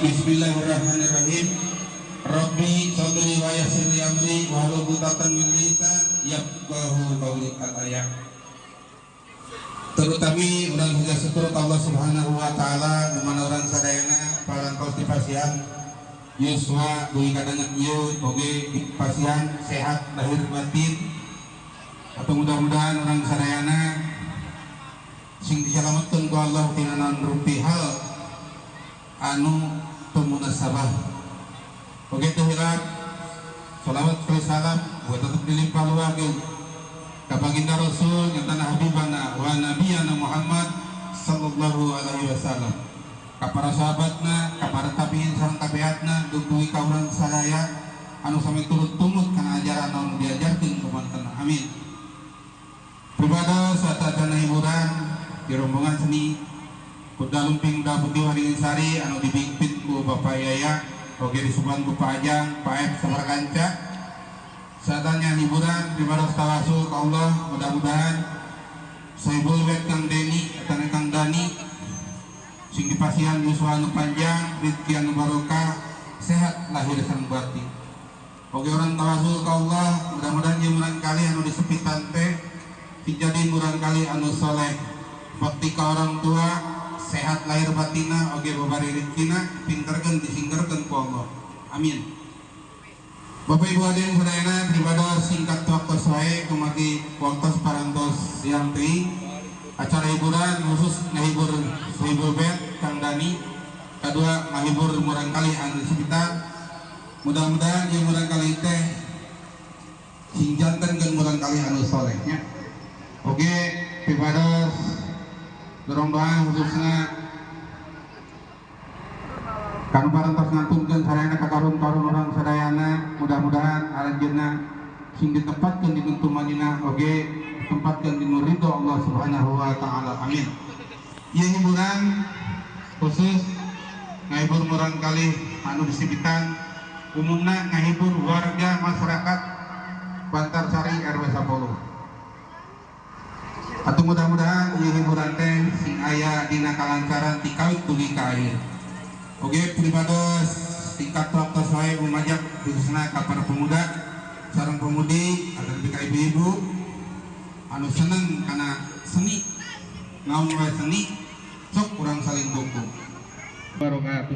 Bismillahirrahmanirrahim. Rabbi sodri wa yassir li amri wahlul 'uqdatam min lisan yafqahu qawli. Ayat terutami urang juga syukur Allah Subhanahu wa taala dimana orang sadayana parantos di pasian yuswa beuing kadangna ieu oge di pasian sehat lahir batin. Atau mudah-mudahan orang sadayana sing diselametkeun ku Allah tina naon rupi hal anu pemunasabah. Oke teh hilap salawat wa salam buat tetep dilimpah luakeun ka baginda Rasul yang tanah habibana wa nabiyana Muhammad sallallahu alaihi wasallam, ka para sahabatna, ka para tabiin sareng tabiatna, dugi ka urang sadaya anu sami turut tumut kana ajaran anu diajarkeun ku manten. Amin. Pribadi saat hiburan di rombongan seni Kuda Lumping Da Putih Waringin Sari anu dipimpin ku Bapak Yaya oge disupan ku Pak Ajang, Pak Ep sabar kanca. Saatnya hiburan pribadi tawasul ka Allah, mudah-mudahan saibul wet Kang Deni atau Kang Dani sing dipasihan yuswa anu panjang, rezeki anu barokah, sehat lahir sareng batin. Oge orang tawasul ka Allah, mudah-mudahan ieu murang kali anu disepitan teh dijadiin murang kali anu soleh, bakti ka orang tua, sehat lahir batina, oge babari rezekina, pinterkeun disingkerkeun ku Allah. Amin. Bapak Ibu hadirin sadayana, pribadi singkat waktu wae kumaki waktu parantos yang teuing acara hiburan khusus ngahibur Sohibul Bet Kang Dani, kedua ngahibur murang kali anu sekitar. Mudah-mudahan ieu murang kali teh sing jantenkeun murang kali anu solehnya. Oge pribadi rombongan khususnya kanu parantos ngantunkeun sarayana ka karun-karun urang sadayana, mudah-mudahan aranjeunna sing ditempatkeun di tuntumanina oge ditempatkeun di ridho Allah Subhanahu wa taala. Amin. Ieu hiburan khusus ngahibur murang kali anu disibitan umumna ngahibur warga masyarakat Bantarsari RW 10. Atau mudah-mudahan ieu hiburan teh sing aya dina kalancaran ti kawit dugi ka air. Oge pribados tingkat waktu saya memajak khususna ka para pemuda sareng pemudi ada lebih ka ibu-ibu anu seneng kana seni, naon wae seni sok urang saling dukung. Barokah.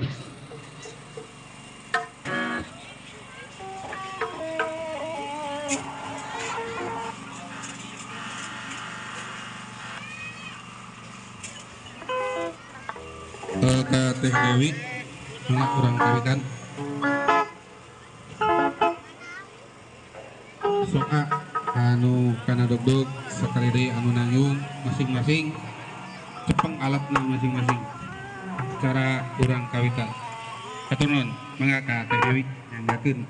Ka Teh Dewi anak urang kawitan soka anu kana dugdug sakali deui anu nanggung masing-masing cepeng alatna masing-masing cara urang kawitan. Hatur nuhun, mangga ka Teh Dewi nyanggakeun.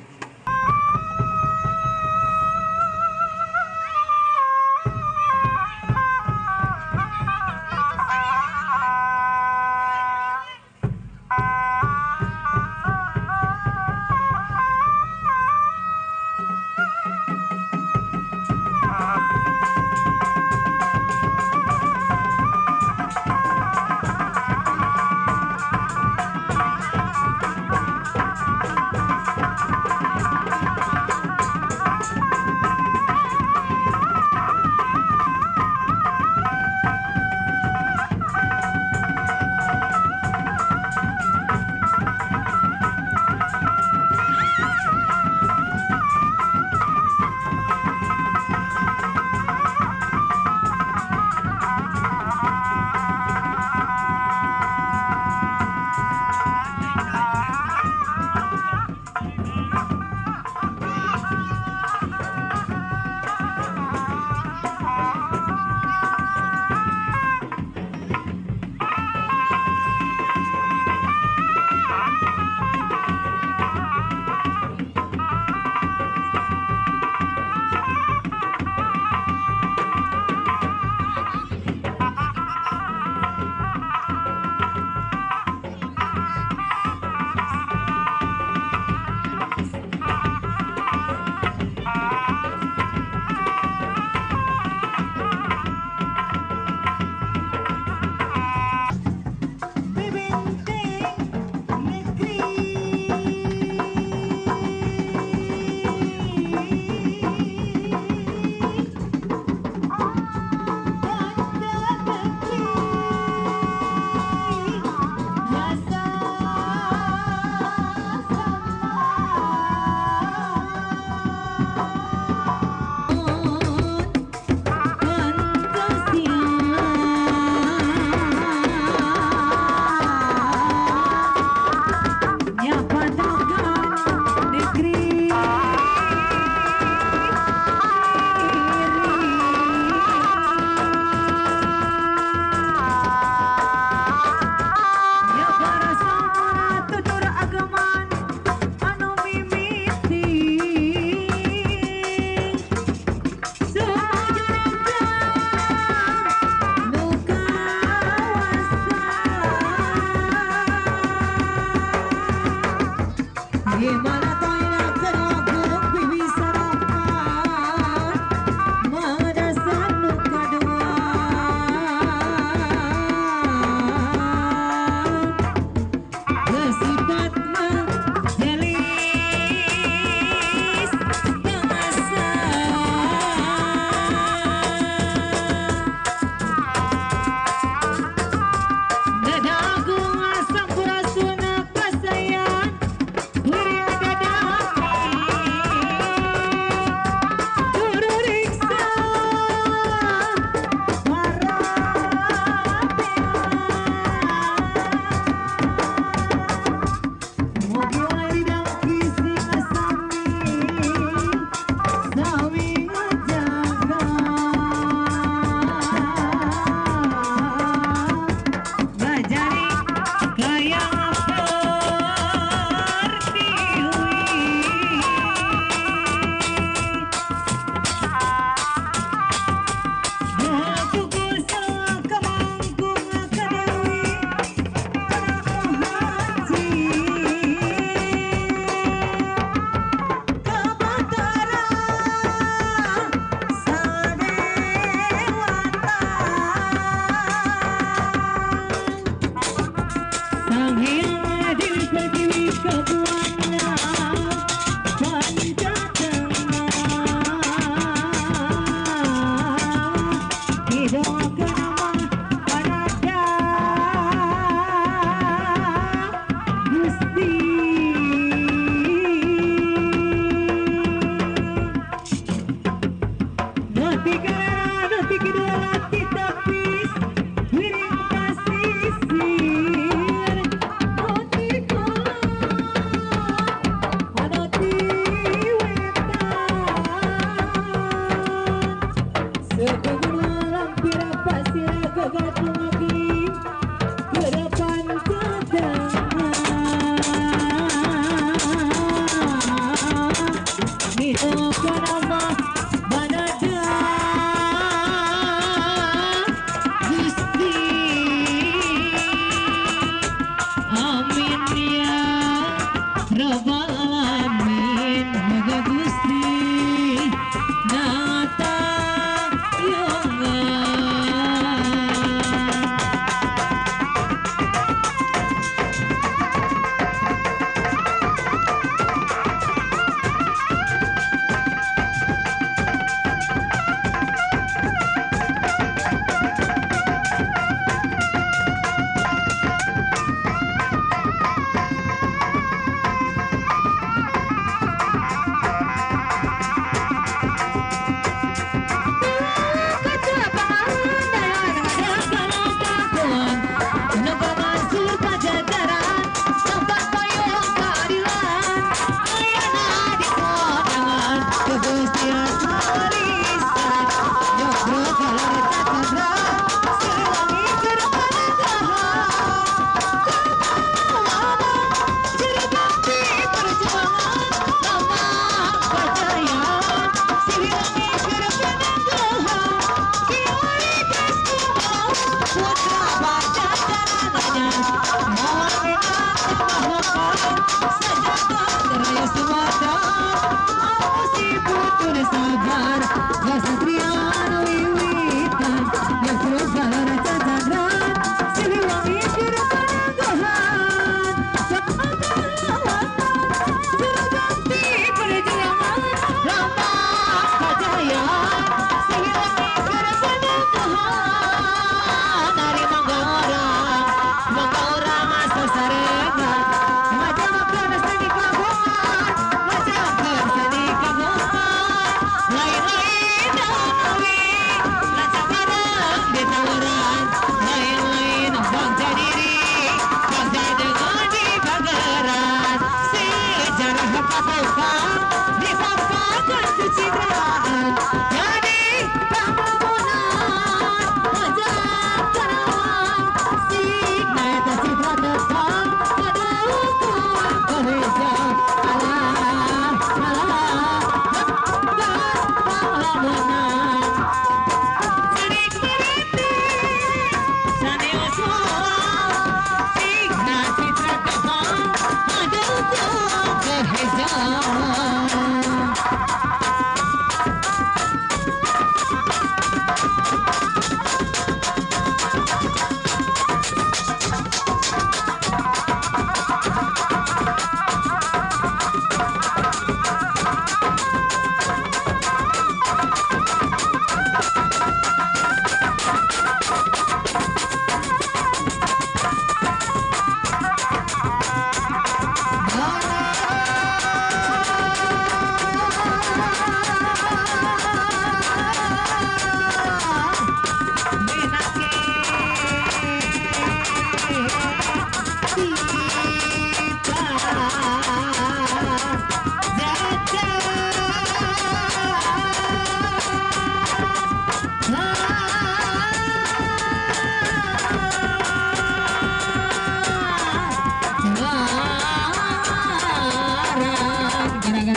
Mangga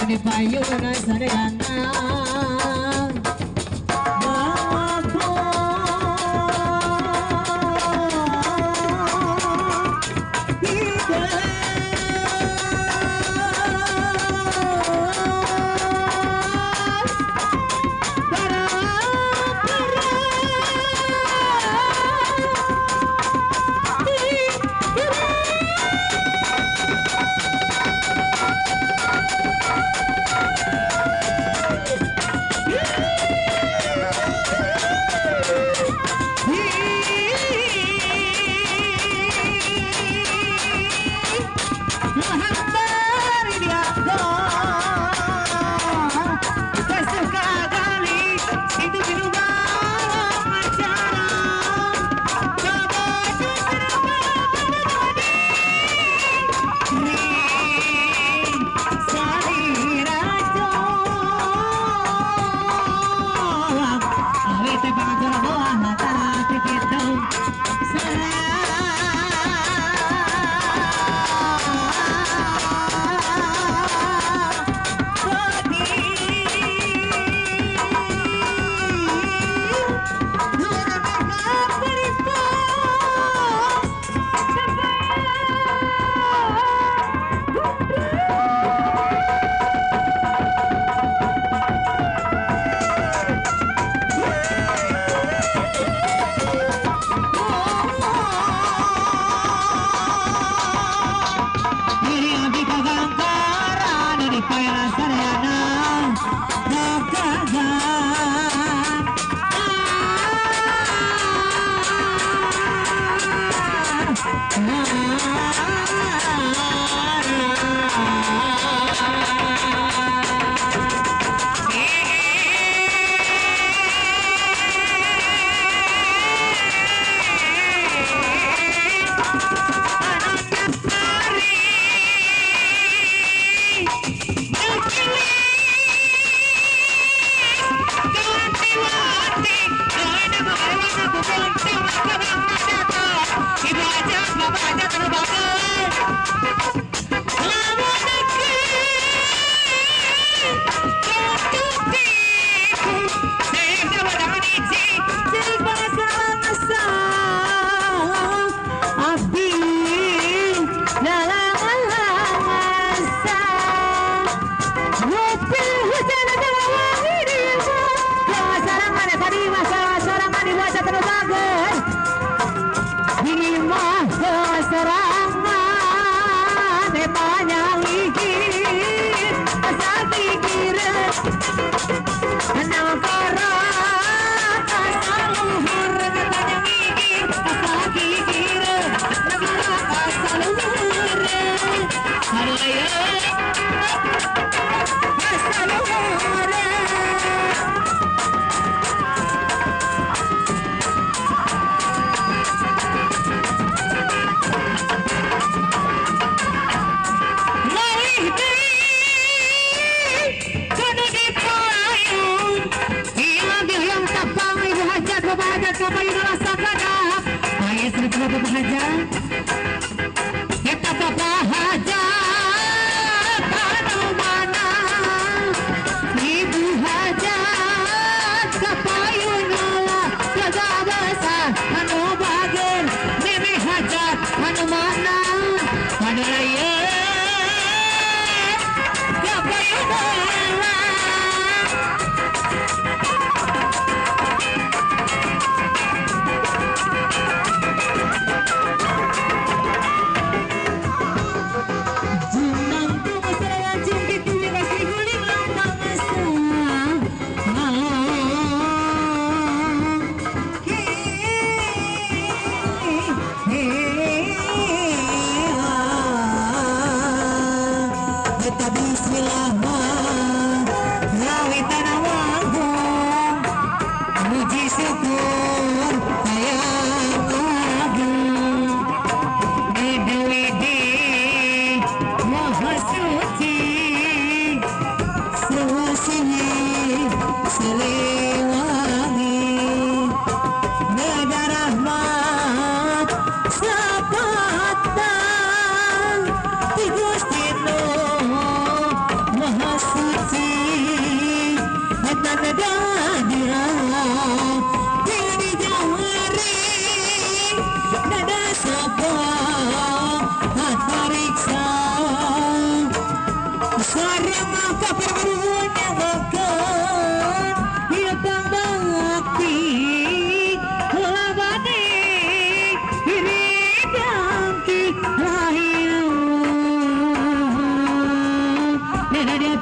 di payungan sadayana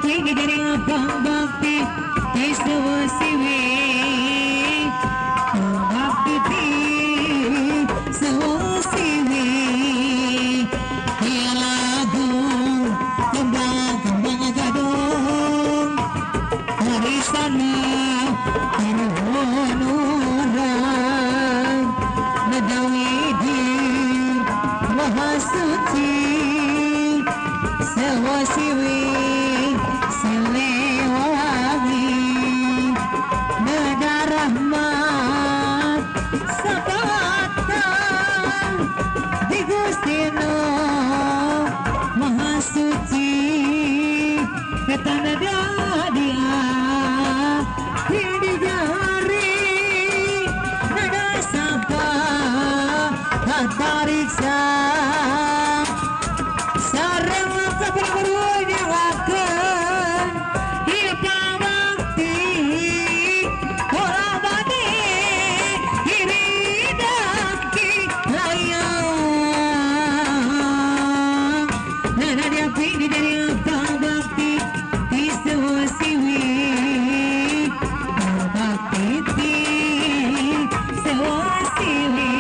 tinggi dari abang bakti Istawa siwi bakti Istawa siwi ya lagu kembang gadung Harisana Irwanurang Nadawidi Mahasuci Sewa siwi Selewangi Nada rahmat Sabatan Di Gustino Mahasuci Ketana dia Ini jari Nada sabah Tarik sang Sarang keberguru nyawakan Ia pangakti Orang badi Iri daki layang Nada dia pilih dari abang bakti Istawa siwi bakti Istawa siwi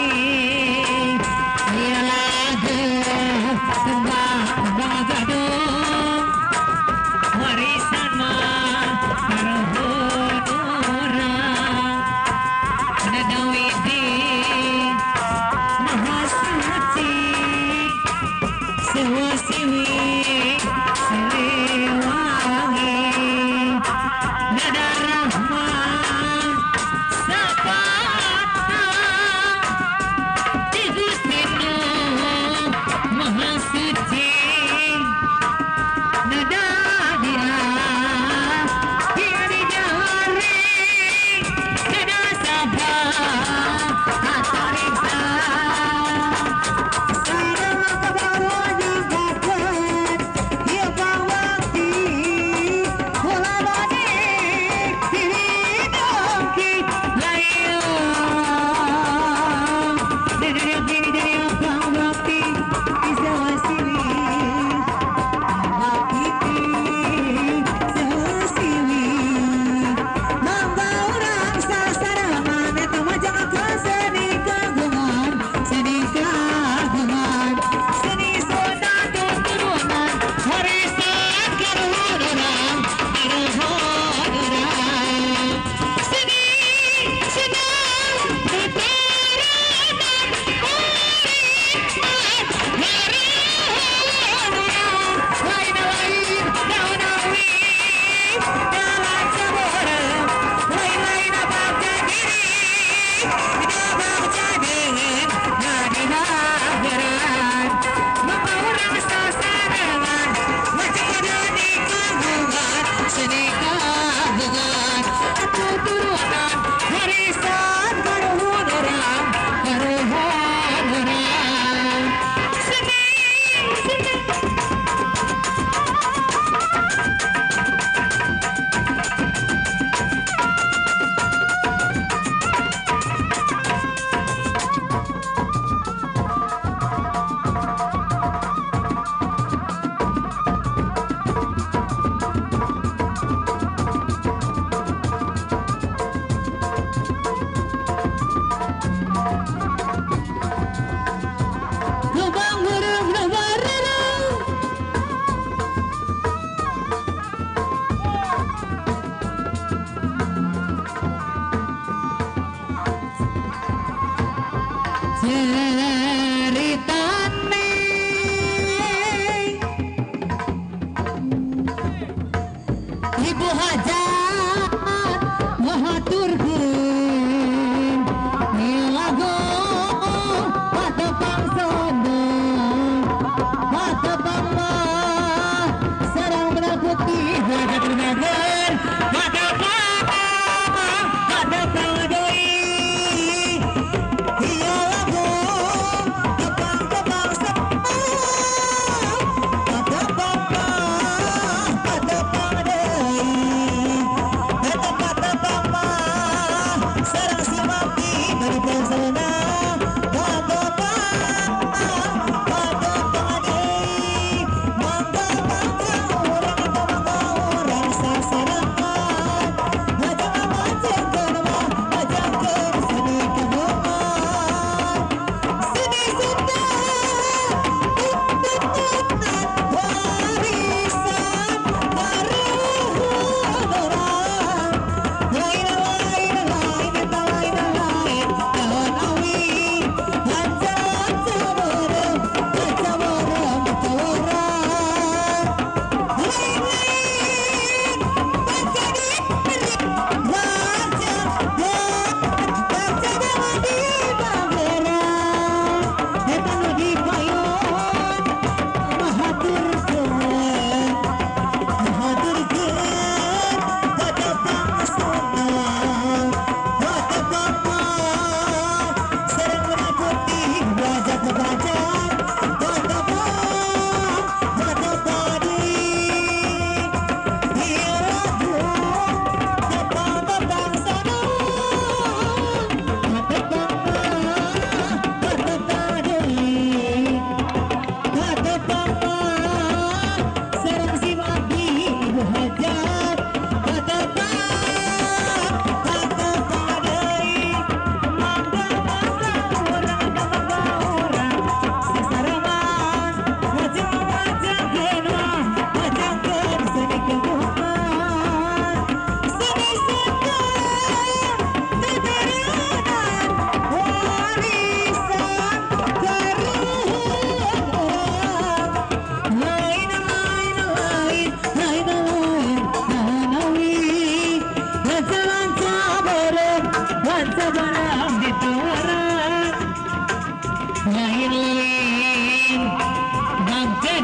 Ya lagu kembang gadung warisan maharhun orang Nadawidi Mahasuci Sewa siwi Selewangi Nada rahmat Sabatan Di Gustino Mahasuci Nada dia Diri jari Nada sabah Atariksa Sarang kebawa nyugakan Ia bawakti Bola badi Diri dongki Layang Dari abang bakti Istawa siwi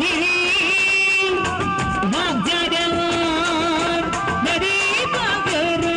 diri bagja dalam dari pageran.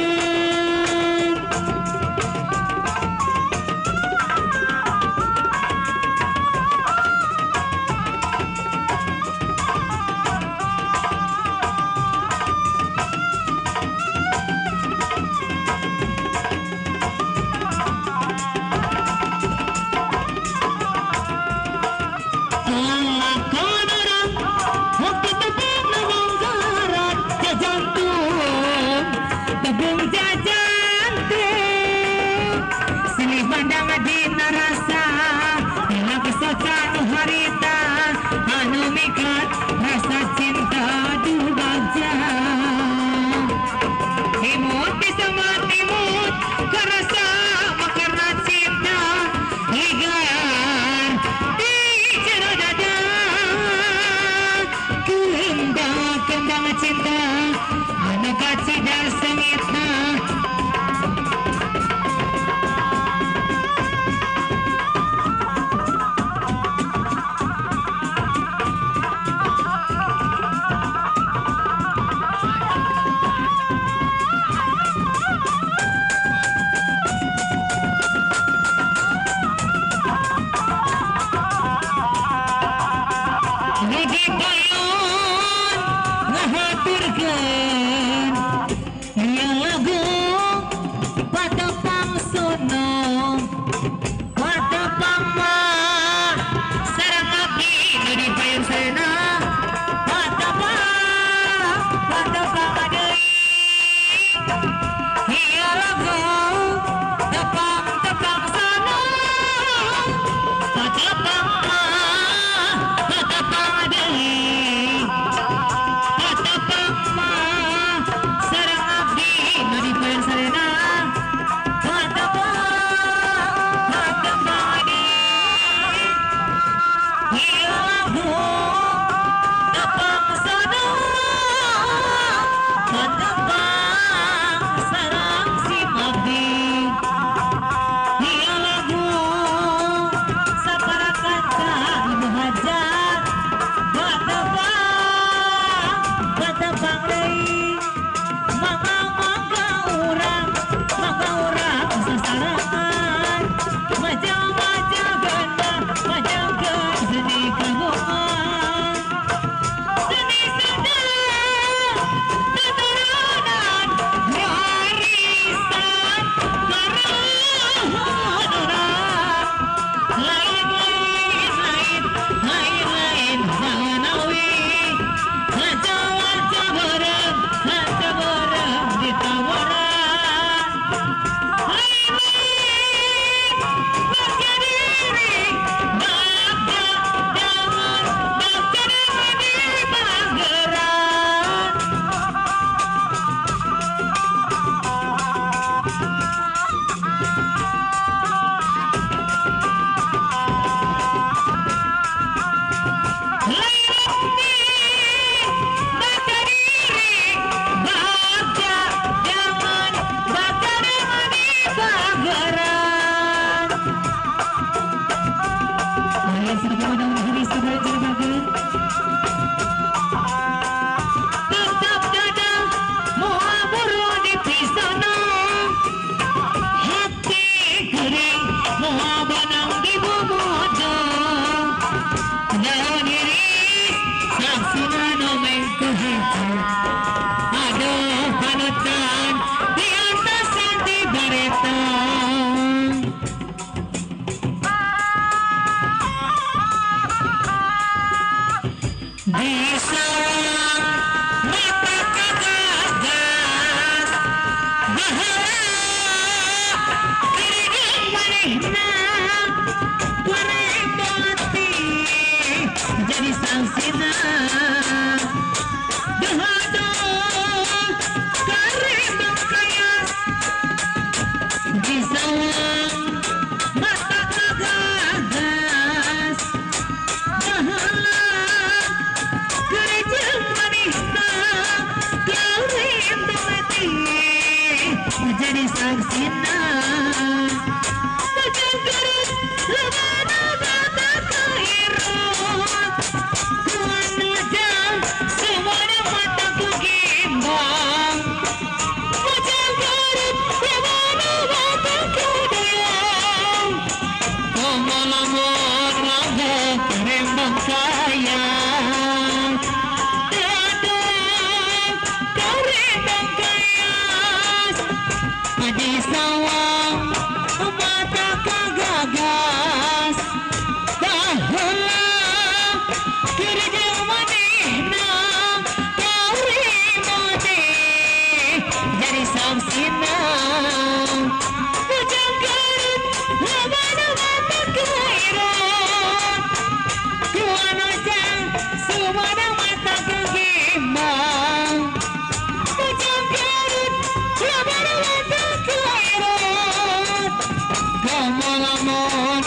sayang Dadang dari bangkayas Adi sawang mata kagagas Bahula kerja manehna dari mati Dari samsina Bujang garut labana mata kelahiran Tuano jang sumana mata kegimbang Bujang garut labana mata kelahiran Kamu-kamu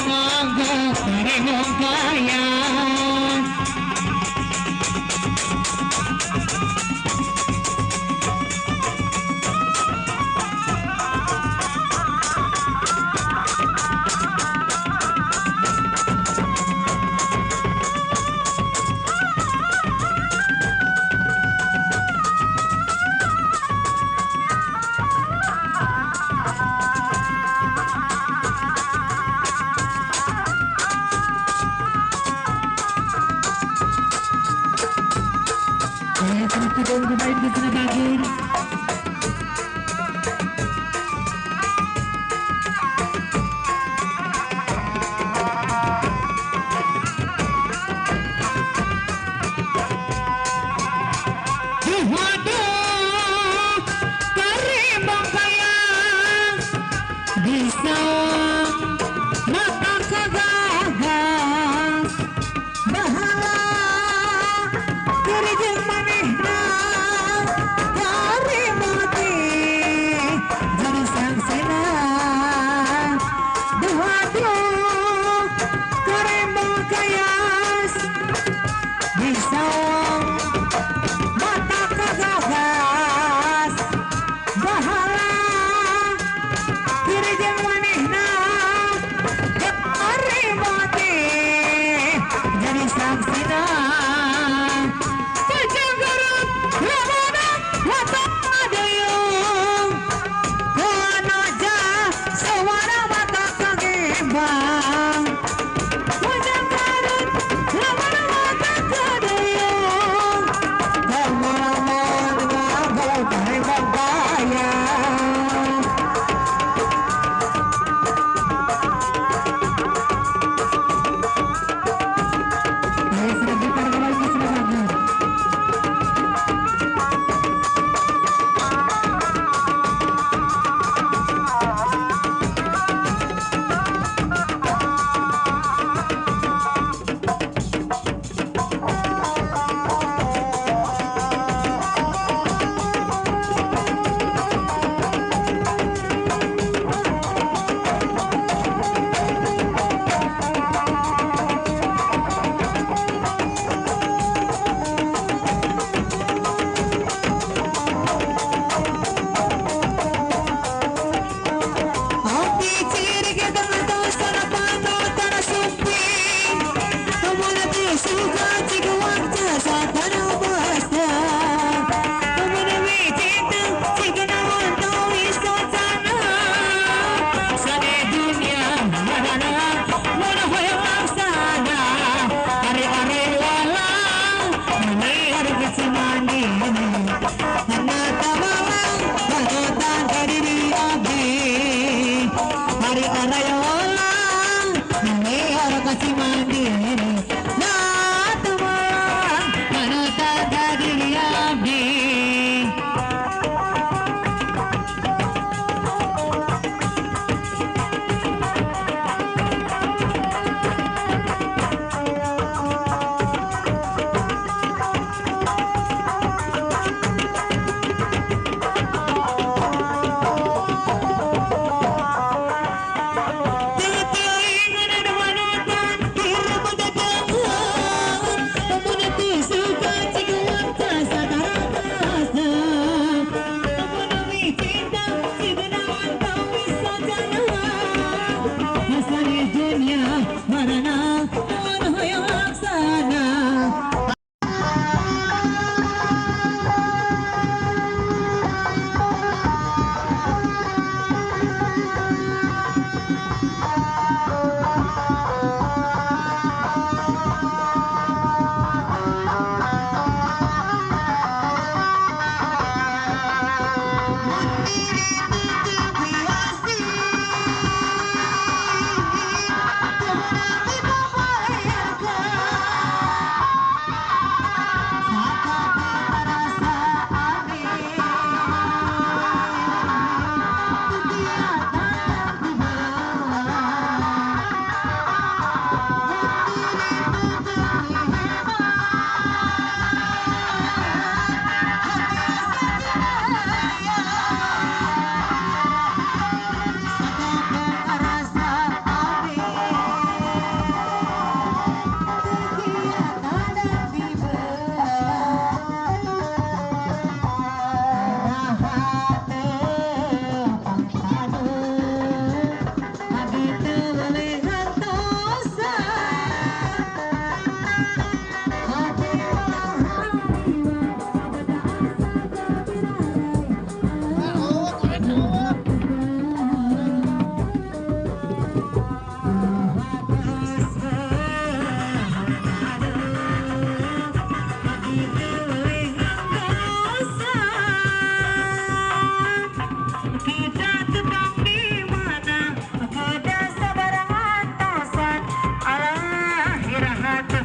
naga karimong kaya Tidak baik di sana bagian Waduh, karimbang kaya di sawang mata kagagas bahala kerja manehna dari mati jadi sangsena waduh karimbang kayas di sawang mata kagagas bahala kerja manehna dari mati jadi sangsena Bujang garut labana mata adayung Tuano jang sumana mata kegimbang Bujang garut labana mata kadayung Kamu-kamu naga karimong kaya Ayo sedikit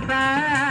करता